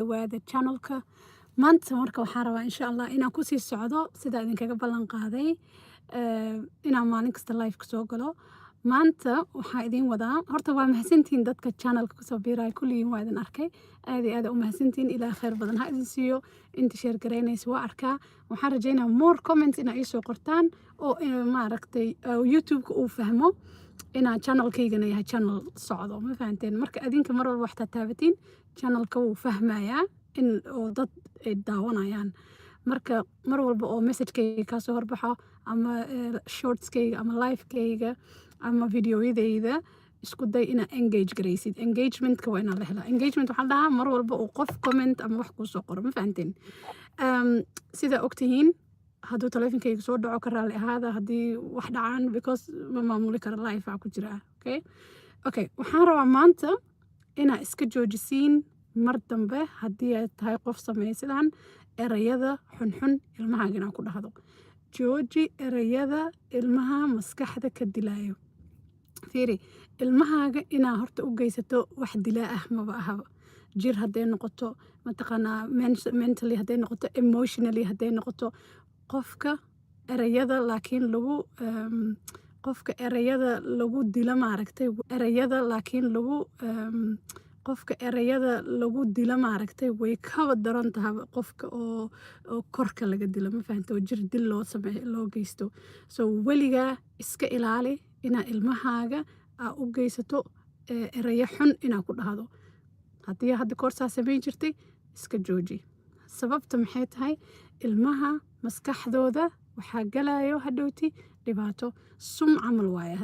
dhawaada channelka maanta marka waxaan rabaa insha Allah inaan ku sii socdo sida idinkaga ballan qaaday inaan maalin kasta live ka soo galo maanta waxaan idin wadaa horta waa mahadsantihiin dadka channelka kusoo biiraya kulligiin waa idin arkay aad iyo aad u mahadsantihiin ilaa khayr badan ha idin siiyo inta share garaynaysa waa arkaa waxaan rajaynaa more comments inaa ii soo qortaan oo maaragtay youtube-ka uu fahmo inaa channelkaygana yahay channel socdo ma fahanteen marka adinka mar walba waxtaa taabatiin channelka wuu fahmayaa in oo dad ay daawanayaan marka mar walba oo messagekayga kaa soo horbaxo ama shortskayga ama livekayga ama videoyadayda isku day inaa engage garaysid engagementka waa inaa la helaa engagement waxaa la dhahaa mar walba uu qof comment ama wax kuu soo qoro ma fahanteen sidaa ogtihiin hadduu taleefonkayga soo dhaco ka raalli ahaada haddii wax dhacaan because ma maamuli karo live aa ku jira okay waxaan rabaa maanta inaa iska joojisiin mar dambe haddii ay tahay qof samaysadaan erayada xunxun ilmahaaga inaa ku dhahdo jooji erayada ilmaha maskaxda ka dilaayo fiiri ilmahaaga inaa horta u geysato wax dilaa ah maba ahaba jir hadday noqoto mataqaanaa mentally hadday noqoto emotionally hadday noqoto qofka erayada laakiin lagu qofka erayada lagu dilo maaragtay erayada laakiin lagu qofka erayada lagu dilo maaragtay way kaba daran tahay qofka oo korka laga dilo ma fahanta oo jir dil loo sameeyo loo geysto so weligaa iska ilaali inaa ilmahaaga aa u geysato erayo xun inaa ku dhahdo haddii hadda koorsaa samayn jirtay iska jooji sababta maxay tahay ilmaha maskaxdooda waxaa galayo hadhowti dhibaato sun camal waaye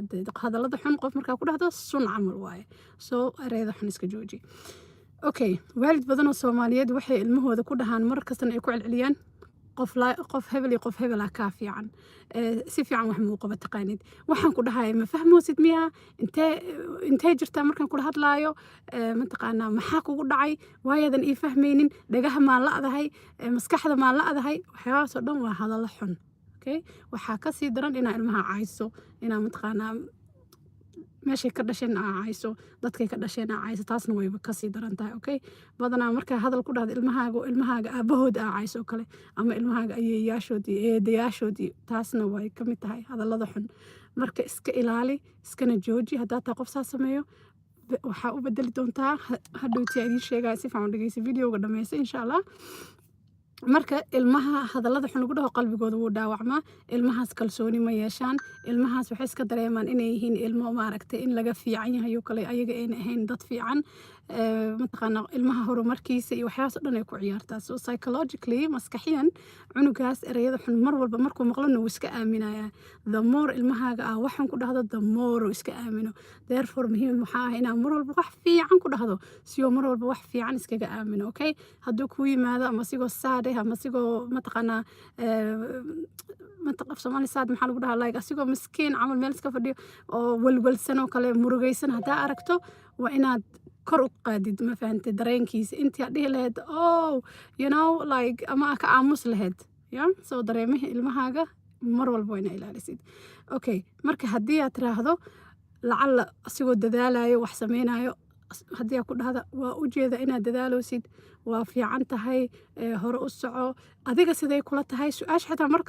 hadallada xun qof markaa ku dhahdo sun camal waaye soo ereyada xun iska jooji okay waalid badan oo Soomaaliyeed waxay ilmahooda ku dhahaan mar kastana ay ku celceliyaan qof hebel iyo qof hebel kaa fiican si fiican wax muu qaba taqaanid waxaan ku dhahay ma fahmoosid miya intee jirtaa markaan kula hadlaayo mataqaanaa maxaa kugu dhacay waayadan ii fahmaynin dhagaha maan la'dahay maskaxda maan la'dahay waxyaabahaasoo dhan waa hadallo xun okay waxaa kasii daran inaa ilmaha cayso inaa mataqaanaa meeshay ka dhasheen aa cayso dadkay ka dhasheen aa cayso taasna wayba kasii daran tahay okay badanaa markaa hadal ku dhahda ilmahaaga aabahood aa cayso kale ama ilmahaaga ayeeyaashoodii eedayaashoodii taasna way ka mid tahay hadallada xun marka iska ilaali iskana jooji haddaa taa qof saa sameeyo waxaa u bedeli doontaa hadhowtii idiin sheegaya si fiican u dhegeysa videoga dhammaysa insha allah marka ilmaha hadallada xun lagu dhaho qalbigooda wuu dhaawacmaa ilmahaas kalsooni ma yeeshaan ilmahaas waxay iska dareemaan inay yihiin ilmo maaragtay in laga fiican yahay oo kale ayaga ayna ahayn dad fiican mataqaana ilmaha horumarkiisa iyo waxyaas dhan ay ku ciyaartaa so psychologically maskaxiyan cunugaas erayada xun mar walba markuu maqlana wuu iska aaminayaa the more ilmahaaga waxaan ku dhahdo the more uu iska aamino therefore muhiim waxaa ah inaa mar walba wax fiican ku dhahdo si uu mar walba wax fiican iskaga aamino okay hadduu kuu yimaado ama sigoo saade ama sigoo mataqaanaa af Soomaali saad maxaa lagu dhahaa like asigoo miskiin camal meel iska fadhiyo oo walwalsan oo kale murugaysan haddaa aragto waa inaad kor u qaadid ma fahantay dareenkiisa intii aad dhihi lahayd oh you know like ama ka aamus lahayd soo dareemaha ilmahaaga mar walba waa inaa ilaalisid okay marka haddii aad tiraahdo lacalla asigoo dadaalayo wax samaynayo haddii aad ku dhahda waa u jeeda inaad dadaaloosid waa fiican tahay hore u soco adiga siday kula tahay su-aasha xitaa mar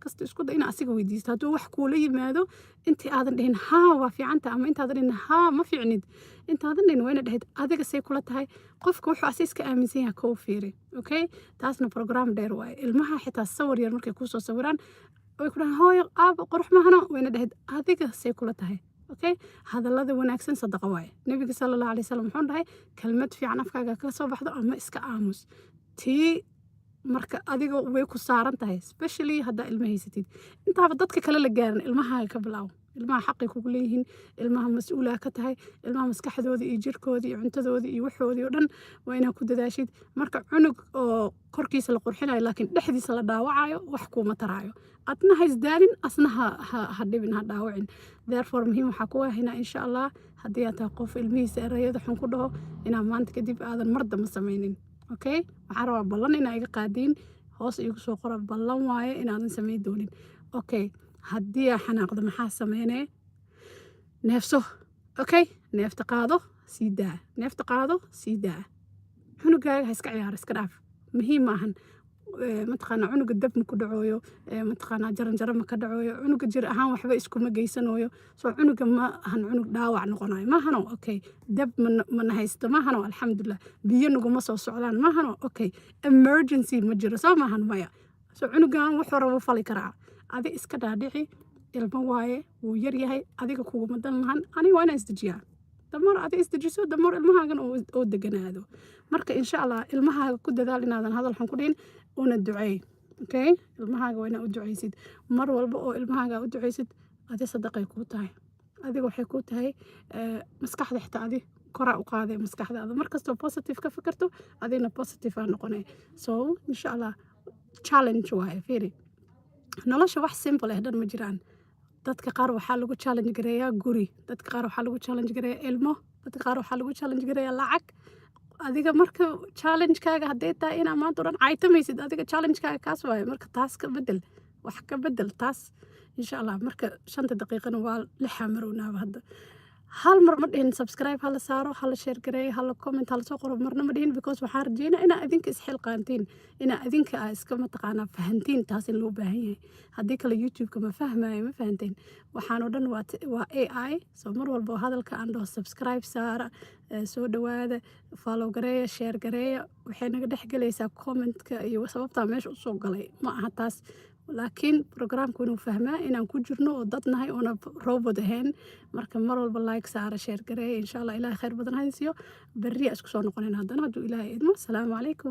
kasta isku da ina asiga weydiisto hadduu wax kuula yimaado intii aadan dhihin haa waa fiicanta ama intaadan dhihin haa ma fiicnid intaadan dhihin waa ina dhahid adiga say kula tahay qofka wuxuu asi iska aaminsan yahay kuu fiiri okay taasna program dheer waaye ilmaha xitaa sawir yar markay kuusoo sawiraan way ku dhahaan hooyo aaba qurux mahano waa ina dhahid adiga say kula tahay okay hadallada wanaagsan sadaqa waaye nabiga sallallahu alayhi wasallam wuxuu dhahay kalmad fiican afkaaga ka soo baxdo ama iska aamus tii marka adiga way ku saaran tahay especially haddaa ilma haysatid intaaba dadka kale la gaarin ilmahaaga ka bilow ilmaha xaqay kugu leeyihiin ilmaha mas-uulaa ka tahay ilmaha maskaxdooda iyo jirkooda iyo cuntadooda iyo waxoodii oo dhan waa inaa ku dadaashid marka cunug oo korkiisa la qurxinayo laakiin dhexdiisa la dhaawacayo wax kuuma taraayo adna ha isdaalin asna ha dhibin ha dhaawacin therefore muhiim waxaa ku waahina insha allah haddii aad tahay qof ilmihiisa erayada xun ku dhaho inaa maanta kadib aadan mar damba samaynin okay waxaa rabaa ballan inaa iga qaadiin hoos iigu soo qora ballan waaye inaadan samayn doonin okay haddii aa xanaaqdo maxaa sameynee neefso okay neefta qaado sii daa neefta qaado sii daa cunugaaga ha iska ciyaaro iska dhaaf muhiim maahan mataqaanaa cunuga dab ma ku dhacooyo mataqaanaa jaranjaro ma ka dhacooyo cunuga jir ahaan waxba iskuma geysanayo soo cunuga ma ahan cunug dhaawac noqonayo maahano okay dab mana haysto maahano alxamdulilah biyo naguma soo socdaan maahano okay emergency ma jiro soo maahan maya soo cunugan wuxuu rabo fali karaa adi iska dhaadhici ilmo waaye wuu yar yahay adiga kuguma dan lahan aniga waa inaan isdejiyaa damar adi isdejiso damar ilmahaagan oo deganaado marka insha allah ilmahaaga ku dadaal inaadan hadal xun ku dhihin una duceey okay ilmahaaga waa inaad u duceysid mar walba oo ilmahaaga u duceysid adi sadaqay kuu tahay adiga waxay kuu tahay maskaxda xitaa adi koraa u qaaday maskaxdaada markastoo positive ka fikirto adina positive aa noqonay so insha allah challenge waaye fiiri nolosha wax simple ah dhan ma jiraan dadka qaar waxaa lagu challenge gareeyaa guri dadka qaar waxaa lagu challenge gareeyaa ilmo dadka qaar waxaa lagu challenge gareeyaa lacag adiga marka challenge-kaaga hadday tahay inaa maanta o dhan caytamaysid adiga challenge-kaaga kaas waaye marka taas ka bedel wax ka bedel taas insha allah marka 5 daqiiqana waa la xamarownaaba hadda hal mar ma dhihin subscribe hala saaro hala share gareeyo hala comment hala soo qoro marna ma dhihin because waxaan rajeynaa inaa idinka isxilqaantiin inaa idinka aa iska mataqaanaa fahantiin taas in loo baahan yahay haddii kale youtube-ka ma fahmaayo ma fahanteen waxaan oo dhan waa AI soo mar walba hadalka aan dhaho subscribe saara soo dhawaada follow gareeya share gareeya waxay naga dhex gelaysaa comment-ka iyo sababtaa meesha usoo galay ma aha taas laakiin programku inuu fahmaa inaan ku jirno oo dad nahay oona robot ahayn marka mar walba like saara share gareeya insha allah ilaahay khayr badan haysiyo berri isku soo noqonayna haddana hadduu ilaahay idmo asalaamu calaykum